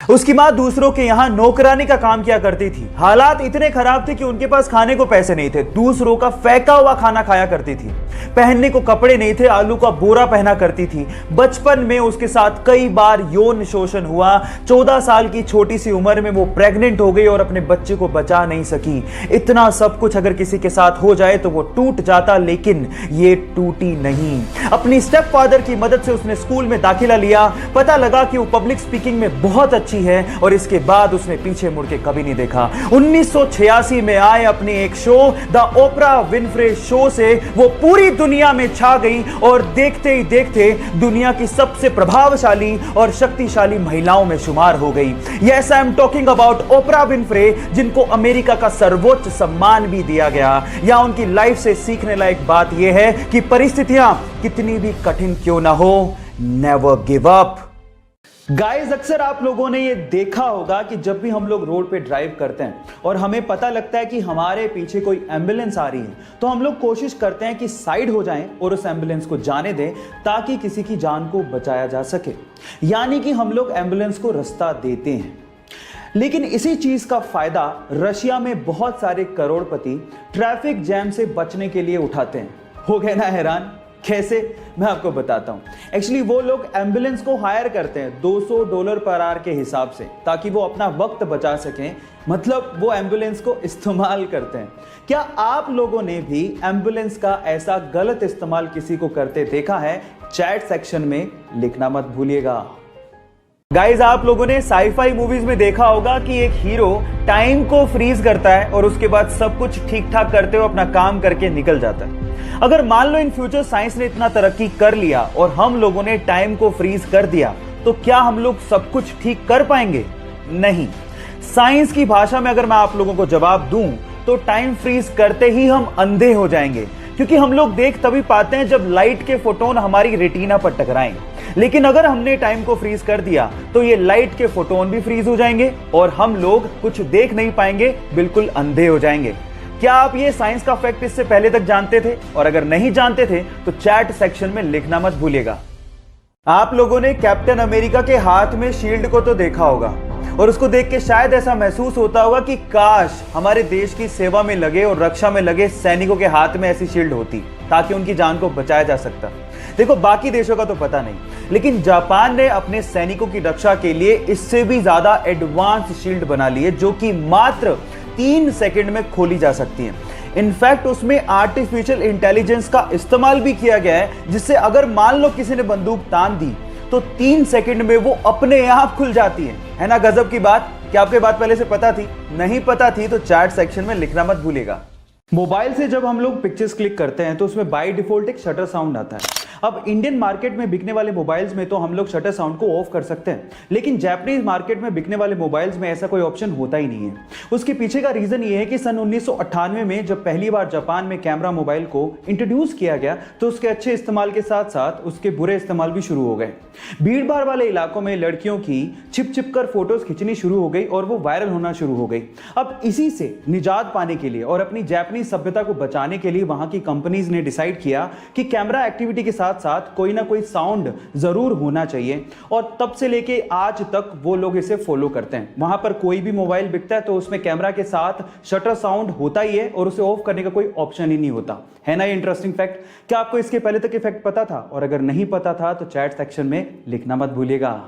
उसकी माँ दूसरों के यहाँ नौकरानी का काम किया करती थी। हालात इतने खराब थे कि उनके पास खाने को पैसे नहीं थे, दूसरों का फेंका हुआ खाना खाया करती थी। पहनने को कपड़े नहीं थे, आलू का बोरा पहना करती थी। बचपन में उसके साथ कई बार यौन शोषण हुआ। 14 साल की छोटी सी उम्र में वो प्रेग्नेंट हो गई और अपने बच्चे को बचा नहीं सकी। इतना सब कुछ अगर किसी के साथ हो जाए तो वो टूट जाता, लेकिन ये टूटी नहीं। अपनी स्टेप फादर की मदद से उसने स्कूल में दाखिला लिया। पता लगा कि वो पब्लिक स्पीकिंग में बहुत अच्छी है और इसके बाद उसने पीछे मुड़ के कभी नहीं देखा। 1986 में आए अपने एक show the Oprah Winfrey show से वो पूरी दुनिया में छा गई और देखते ही देखते दुनिया की सबसे प्रभावशाली और शक्तिशाली महिलाओं में शुमार हो गई। Yes, I am talking about Oprah Winfrey, जिनको अमेरिका का सर्वोच्च सम्मान भी दिया गया। या उनकी लाइफ से सीखने लायक बात यह है कि परिस्थितियां कितनी भी कठिन क्यों ना हो, नेवर गिव अप। गाइस, अक्सर आप लोगों ने ये देखा होगा कि जब भी हम लोग रोड पे ड्राइव करते हैं और हमें पता लगता है कि हमारे पीछे कोई एम्बुलेंस आ रही है, तो हम लोग कोशिश करते हैं कि साइड हो जाएं और उस एम्बुलेंस को जाने दें ताकि किसी की जान को बचाया जा सके। यानी कि हम लोग एम्बुलेंस को रास्ता देते हैं। लेकिन इसी चीज का फायदा रशिया में बहुत सारे करोड़पति ट्रैफिक जैम से बचने के लिए उठाते हैं। हो गए ना हैरान? कैसे? मैं आपको बताता हूं। एक्चुअली वो लोग एम्बुलेंस को हायर करते हैं $200 पर आवर के हिसाब से, ताकि वो अपना वक्त बचा सकें। मतलब वो एम्बुलेंस को इस्तेमाल करते हैं। क्या आप लोगों ने भी एम्बुलेंस का ऐसा गलत इस्तेमाल किसी को करते देखा है? चैट सेक्शन में लिखना मत भूलिएगा। गाइज, आप लोगों ने साईफाई मूवीज में देखा होगा कि एक हीरो टाइम को फ्रीज करता है और उसके बाद सब कुछ ठीक ठाक करते हुए अपना काम करके निकल जाता है। अगर मान लो इन फ्यूचर साइंस ने इतना तरक्की कर लिया और हम लोगों ने टाइम को फ्रीज कर दिया, तो क्या हम लोग सब कुछ ठीक कर पाएंगे? नहीं। साइंस की भाषा में अगर मैं आप लोगों को जवाब दूं तो टाइम फ्रीज करते ही हम अंधे हो जाएंगे, क्योंकि हम लोग देख तभी पाते हैं जब लाइट के फोटोन हमारी रेटिना पर टकराएं। लेकिन अगर हमने टाइम को फ्रीज कर दिया तो ये लाइट के फोटोन भी फ्रीज हो जाएंगे और हम लोग कुछ देख नहीं पाएंगे, बिल्कुल अंधे हो जाएंगे। क्या आप ये साइंस का फैक्ट इससे पहले तक जानते थे? और अगर नहीं जानते थे तो चैट सेक्शन में लिखना मत भूलिएगा। आप लोगों ने कैप्टन अमेरिका के हाथ में शील्ड को तो देखा होगा और उसको देख के शायद ऐसा महसूस होता होगा कि काश हमारे देश की सेवा में लगे और रक्षा में लगे सैनिकों के हाथ में ऐसी शील्ड होती ताकि उनकी जान को बचाया जा सकता। देखो, बाकी देशों का तो पता नहीं, लेकिन जापान ने अपने सैनिकों की रक्षा के लिए इससे भी ज्यादा एडवांस शील्ड बना ली है, जो कि मात्र 3 सेकंड में खोली जा सकती है। इनफैक्ट उसमें आर्टिफिशियल इंटेलिजेंस का इस्तेमाल भी किया गया है, जिससे अगर मान लो किसी ने बंदूक तान दी तो 3 सेकंड में वो अपने आप खुल जाती है ना? गजब की बात। क्या आपको बात पहले से पता थी? नहीं पता थी तो चैट सेक्शन में लिखना मत भूलिएगा। मोबाइल से जब हम लोग पिक्चर्स क्लिक करते हैं तो उसमें बाय डिफॉल्ट एक शटर साउंड आता है। अब इंडियन मार्केट में बिकने वाले मोबाइल्स में तो हम लोग शटर साउंड को ऑफ कर सकते हैं, लेकिन जापानीज मार्केट में बिकने वाले मोबाइल्स में ऐसा कोई ऑप्शन होता ही नहीं है। उसके पीछे का रीजन ये है कि सन 1998 में जब पहली बार जापान में कैमरा मोबाइल को इंट्रोड्यूस किया गया तो उसके अच्छे इस्तेमाल के साथ साथ उसके बुरे इस्तेमाल भी शुरू हो गए। भीड़ भाड़ वाले इलाकों में लड़कियों की छिप छिप कर फोटोज खींचनी शुरू हो गई और वो वायरल होना शुरू हो गई। अब इसी से निजात पाने के लिए और अपनी जापानीज सभ्यता को बचाने के लिए वहां की कंपनीज ने डिसाइड किया कि कैमरा एक्टिविटी के साथ साथ कोई ना कोई साउंड जरूर होना चाहिए, और तब से लेके आज तक वो लोग इसे फॉलो करते हैं। वहां पर कोई भी मोबाइल बिकता है तो उसमें कैमरा के साथ शटर साउंड होता ही है और उसे ऑफ करने का कोई ऑप्शन ही नहीं होता। है ना ये इंटरेस्टिंग फैक्ट? क्या आपको इसके पहले तक ये फैक्ट पता था? और अगर नहीं पता था तो चैट सेक्शन में लिखना मत भूलिएगा।